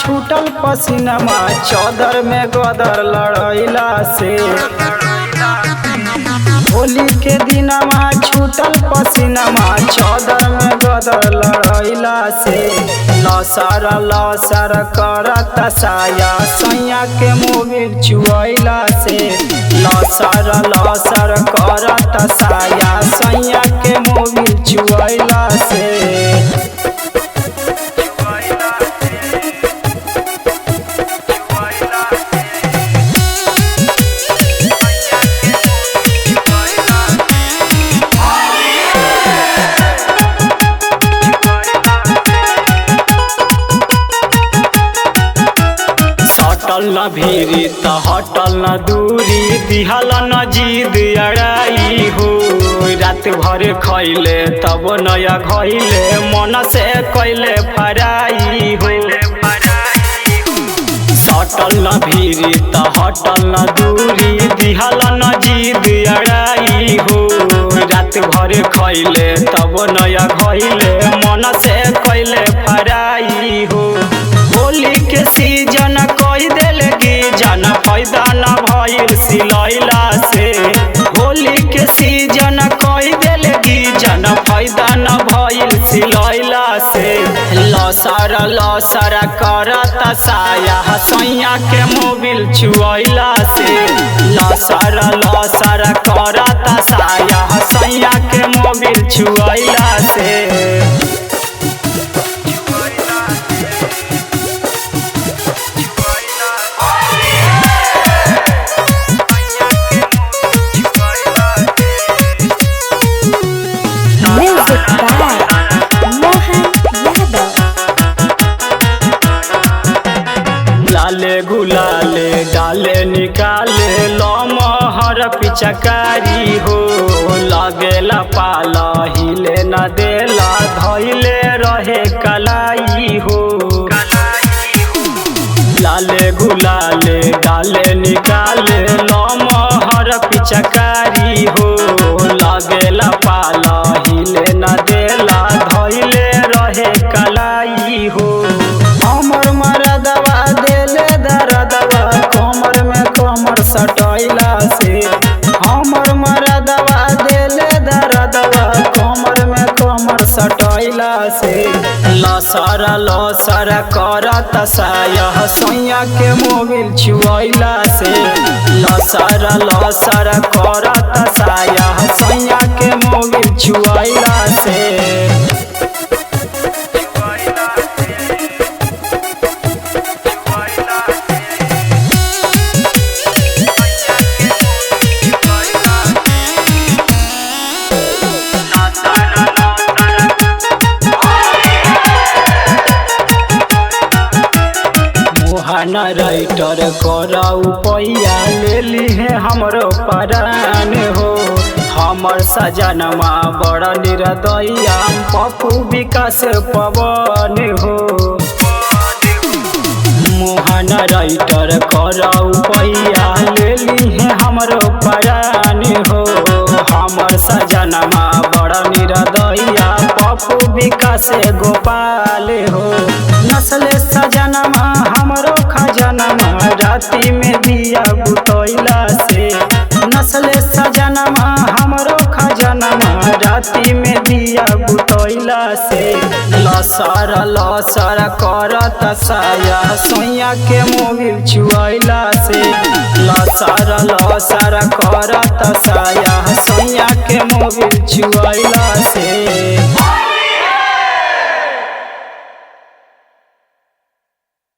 छूटल पसीनमा चौदर में गदर लड़ैला से। होली के दिनमा छूटल पसीनमा चौदर में गदर लड़ैला से। लसर करत साया सैया के मोबिल चुआइला से। लसर करत साया सैया के मोबिल चुआइला से। हटल न भीरी त हटल न दूरी दिहल न जीद अड़ाई हो। रात भर खैले तब नया घैले मन से कैले फराई हो। सटल न भीरी त हटल न दूरी दिहल न जीद अड़ाई हो। रात भर खैले तब नया घैले मन से कैले फराई हो। होली के सीजन कोई देलगी जन पैदा न भइल सिलैला से। होली के सीजन कोई देलगी जन पैदा न भइल सिलैला से। लसर करत साया सैया के मोबिल छुआइला से। लसर करत साया सैया के मोबिल छुआइला से। लाले गुलाले डाले निकाले लमहर पिचकारी हो। लगेला पाला हिले न देला धैले रहे कलाई हो। लाले गुलाले डाले निकाले लमहर पिचकारी हो। लगेला पाला हिले न देला धैले रहे कलाई हो। हमर मरदवा देले दरदवा कमर में कमर सटैला से। हमर मरदवा देले दरदवा कमर में कमर सटैला से। लसर करत साया सैया के मोबिल छुआइला से। लसर करत साया सैया के मोबिल छुआइला से। मोहन राइटर कराऊ पैया ले ली है हमरो परान हो। हमर सजनमा बड़ा निर्दया पप्पू विकास पवन हो। मोहन राइटर कराऊ पैया ले ली है हमरो परान हो। हमर सजनमा बड़ा निर्दया पप्पू विकास गोपाल हो। नस्ले सजनमा हमरो खजनमा राती में दिया बुतैला से। नस्ले सजनमा हमरो खजनमा राती में दिया बुतैला से। लसर करत साया सैया के मोबिल छुआइला से। लसर करत साया सैया के मोबिल छुआइला से।